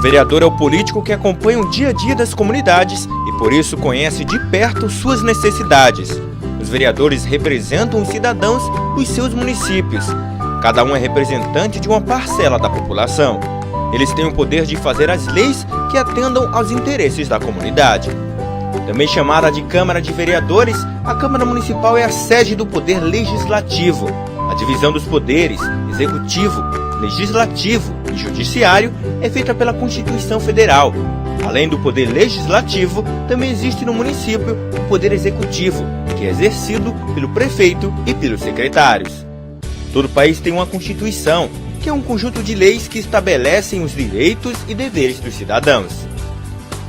vereador é o político que acompanha o dia a dia das comunidades e por isso conhece de perto suas necessidades. Os vereadores representam os cidadãos dos seus municípios. Cada um é representante de uma parcela da população. Eles têm o poder de fazer as leis que atendam aos interesses da comunidade. Também chamada de Câmara de Vereadores, a Câmara Municipal é a sede do Poder Legislativo. A divisão dos poderes, Executivo, Legislativo e Judiciário, é feita pela Constituição Federal. Além do Poder Legislativo, também existe no município o Poder Executivo, que é exercido pelo prefeito e pelos secretários. Todo país tem uma Constituição, que é um conjunto de leis que estabelecem os direitos e deveres dos cidadãos.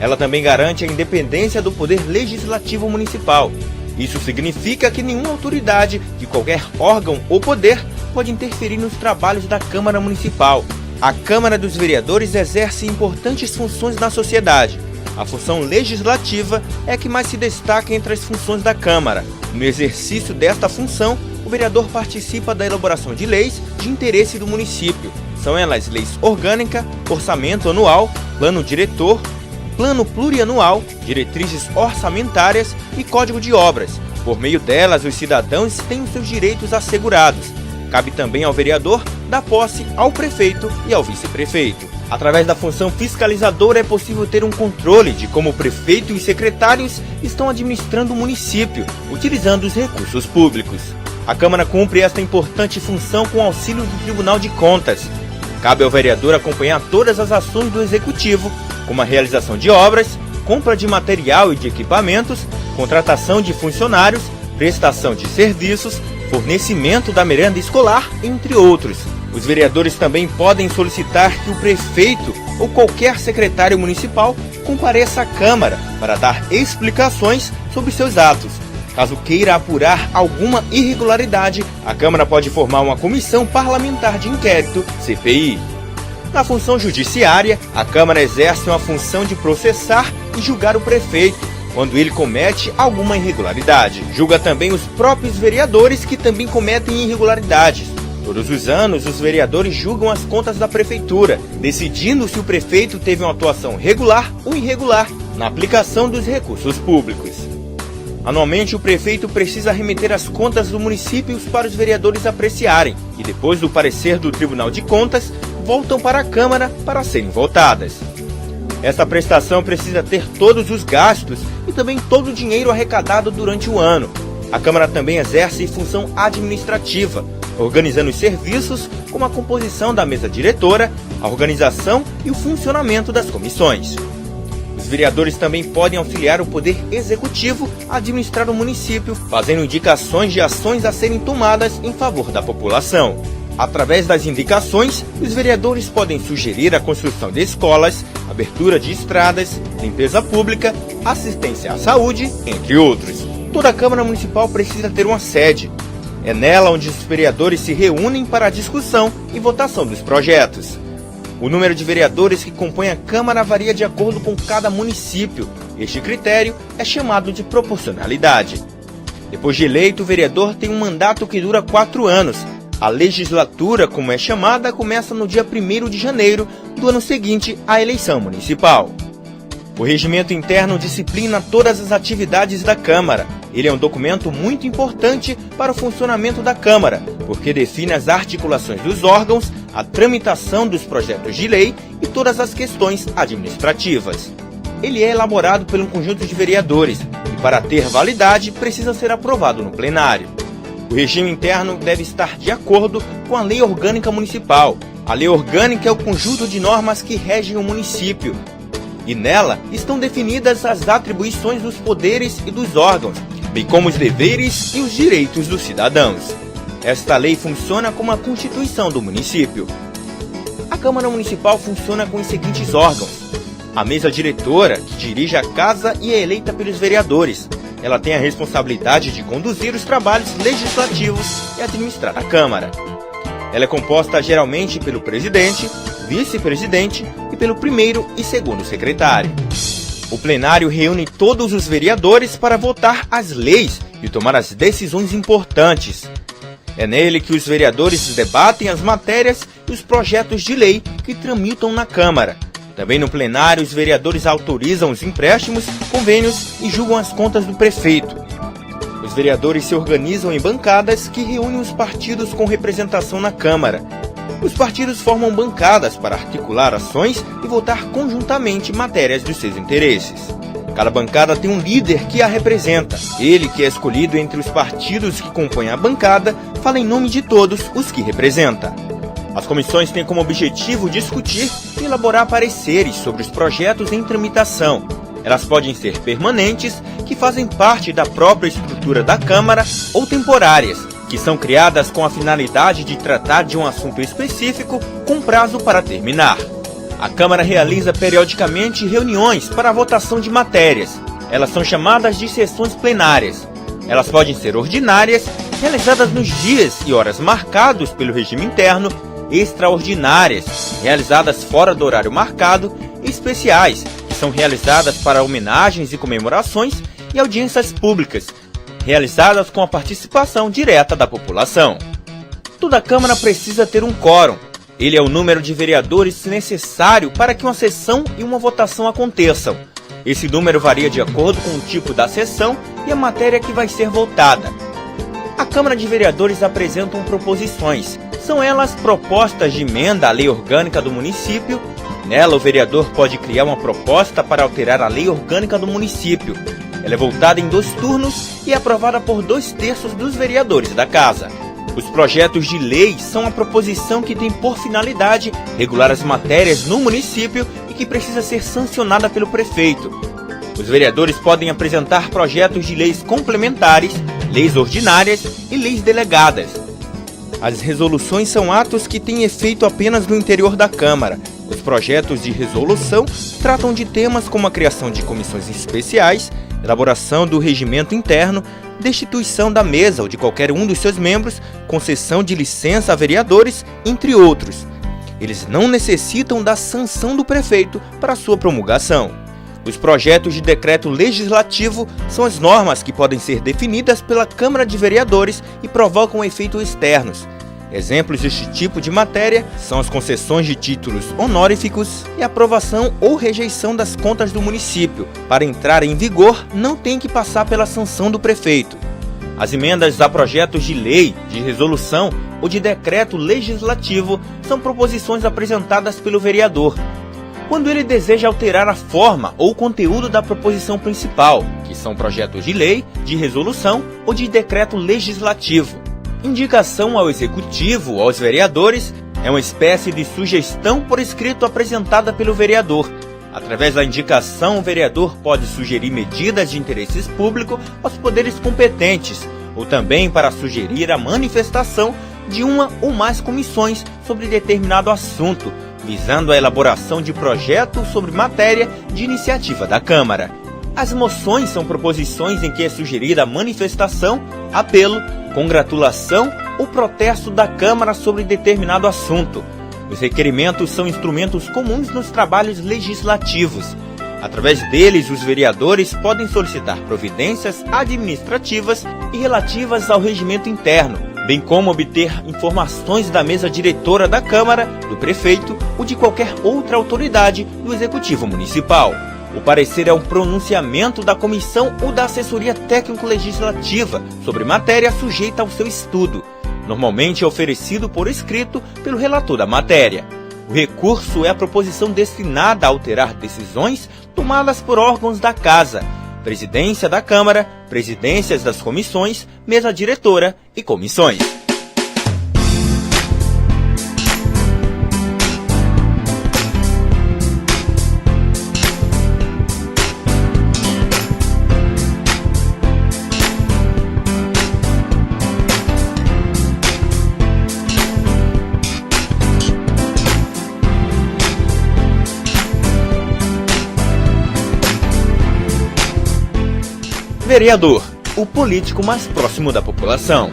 Ela também garante a independência do Poder Legislativo Municipal. Isso significa que nenhuma autoridade de qualquer órgão ou poder pode interferir nos trabalhos da Câmara Municipal. A Câmara dos Vereadores exerce importantes funções na sociedade. A função legislativa é a que mais se destaca entre as funções da Câmara. No exercício desta função, o vereador participa da elaboração de leis de interesse do município. São elas leis orgânica, orçamento anual, plano diretor, plano plurianual, diretrizes orçamentárias e código de obras. Por meio delas, os cidadãos têm os seus direitos assegurados. Cabe também ao vereador dar posse ao prefeito e ao vice-prefeito. Através da função fiscalizadora é possível ter um controle de como o prefeito e os secretários estão administrando o município, utilizando os recursos públicos. A Câmara cumpre esta importante função com auxílio do Tribunal de Contas. Cabe ao vereador acompanhar todas as ações do Executivo, como a realização de obras, compra de material e de equipamentos, contratação de funcionários, prestação de serviços, fornecimento da merenda escolar, entre outros. Os vereadores também podem solicitar que o prefeito ou qualquer secretário municipal compareça à Câmara para dar explicações sobre seus atos. Caso queira apurar alguma irregularidade, a Câmara pode formar uma comissão parlamentar de inquérito, CPI. Na função judiciária, a Câmara exerce uma função de processar e julgar o prefeito, quando ele comete alguma irregularidade. Julga também os próprios vereadores que também cometem irregularidades. Todos os anos, os vereadores julgam as contas da prefeitura, decidindo se o prefeito teve uma atuação regular ou irregular na aplicação dos recursos públicos. Anualmente, o prefeito precisa remeter as contas do município para os vereadores apreciarem e, depois do parecer do Tribunal de Contas, voltam para a Câmara para serem votadas. Esta prestação precisa ter todos os gastos e também todo o dinheiro arrecadado durante o ano. A Câmara também exerce função administrativa, organizando os serviços como a composição da mesa diretora, a organização e o funcionamento das comissões. Os vereadores também podem auxiliar o Poder Executivo a administrar o município, fazendo indicações de ações a serem tomadas em favor da população. Através das indicações, os vereadores podem sugerir a construção de escolas, abertura de estradas, limpeza pública, assistência à saúde, entre outros. Toda a Câmara Municipal precisa ter uma sede. É nela onde os vereadores se reúnem para a discussão e votação dos projetos. O número de vereadores que compõem a Câmara varia de acordo com cada município. Este critério é chamado de proporcionalidade. Depois de eleito, o vereador tem um mandato que dura 4 anos. A legislatura, como é chamada, começa no dia 1º de janeiro do ano seguinte à eleição municipal. O regimento interno disciplina todas as atividades da Câmara. Ele é um documento muito importante para o funcionamento da Câmara, porque define as articulações dos órgãos, a tramitação dos projetos de lei e todas as questões administrativas. Ele é elaborado por um conjunto de vereadores e, para ter validade, precisa ser aprovado no plenário. O regime interno deve estar de acordo com a Lei Orgânica Municipal. A Lei Orgânica é o conjunto de normas que regem o município. E nela estão definidas as atribuições dos poderes e dos órgãos, bem como os deveres e os direitos dos cidadãos. Esta lei funciona como a Constituição do município. A Câmara Municipal funciona com os seguintes órgãos. A mesa diretora, que dirige a casa e é eleita pelos vereadores. Ela tem a responsabilidade de conduzir os trabalhos legislativos e administrar a Câmara. Ela é composta geralmente pelo presidente, vice-presidente e pelo primeiro e segundo secretário. O plenário reúne todos os vereadores para votar as leis e tomar as decisões importantes. É nele que os vereadores debatem as matérias e os projetos de lei que tramitam na Câmara. Também no plenário, os vereadores autorizam os empréstimos, convênios e julgam as contas do prefeito. Os vereadores se organizam em bancadas que reúnem os partidos com representação na Câmara. Os partidos formam bancadas para articular ações e votar conjuntamente matérias dos seus interesses. Cada bancada tem um líder que a representa. Ele, que é escolhido entre os partidos que compõem a bancada, fala em nome de todos os que representa. As comissões têm como objetivo discutir e elaborar pareceres sobre os projetos em tramitação. Elas podem ser permanentes, que fazem parte da própria estrutura da Câmara, ou temporárias, que são criadas com a finalidade de tratar de um assunto específico com prazo para terminar. A Câmara realiza periodicamente reuniões para a votação de matérias. Elas são chamadas de sessões plenárias. Elas podem ser ordinárias, realizadas nos dias e horas marcados pelo regime interno, extraordinárias, realizadas fora do horário marcado, e especiais, que são realizadas para homenagens e comemorações, e audiências públicas, realizadas com a participação direta da população. Toda Câmara precisa ter um quórum. Ele é o número de vereadores necessário para que uma sessão e uma votação aconteçam. Esse número varia de acordo com o tipo da sessão e a matéria que vai ser votada. A Câmara de Vereadores apresentam proposições. São elas propostas de emenda à lei orgânica do município. Nela, o vereador pode criar uma proposta para alterar a lei orgânica do município. Ela é votada em 2 turnos e é aprovada por 2/3 dos vereadores da Casa. Os projetos de lei são a proposição que tem por finalidade regular as matérias no município e que precisa ser sancionada pelo prefeito. Os vereadores podem apresentar projetos de leis complementares, leis ordinárias e leis delegadas. As resoluções são atos que têm efeito apenas no interior da Câmara. Os projetos de resolução tratam de temas como a criação de comissões especiais, elaboração do regimento interno, destituição da mesa ou de qualquer um dos seus membros, concessão de licença a vereadores, entre outros. Eles não necessitam da sanção do prefeito para sua promulgação. Os projetos de decreto legislativo são as normas que podem ser definidas pela Câmara de Vereadores e provocam efeitos externos. Exemplos deste tipo de matéria são as concessões de títulos honoríficos e a aprovação ou rejeição das contas do município. Para entrar em vigor, não tem que passar pela sanção do prefeito. As emendas a projetos de lei, de resolução ou de decreto legislativo são proposições apresentadas pelo vereador, quando ele deseja alterar a forma ou conteúdo da proposição principal, que são projetos de lei, de resolução ou de decreto legislativo. Indicação ao Executivo ou aos vereadores é uma espécie de sugestão por escrito apresentada pelo vereador. Através da indicação, o vereador pode sugerir medidas de interesse público aos poderes competentes, ou também para sugerir a manifestação de uma ou mais comissões sobre determinado assunto, visando a elaboração de projeto sobre matéria de iniciativa da Câmara. As moções são proposições em que é sugerida a manifestação, apelo, congratulação ou protesto da Câmara sobre determinado assunto. Os requerimentos são instrumentos comuns nos trabalhos legislativos. Através deles, os vereadores podem solicitar providências administrativas e relativas ao regimento interno, bem como obter informações da mesa diretora da Câmara, do prefeito ou de qualquer outra autoridade do Executivo Municipal. O parecer é um pronunciamento da comissão ou da assessoria técnico-legislativa sobre matéria sujeita ao seu estudo. Normalmente é oferecido por escrito pelo relator da matéria. O recurso é a proposição destinada a alterar decisões tomadas por órgãos da Casa, Presidência da Câmara, presidências das comissões, mesa diretora e comissões. Vereador, o político mais próximo da população.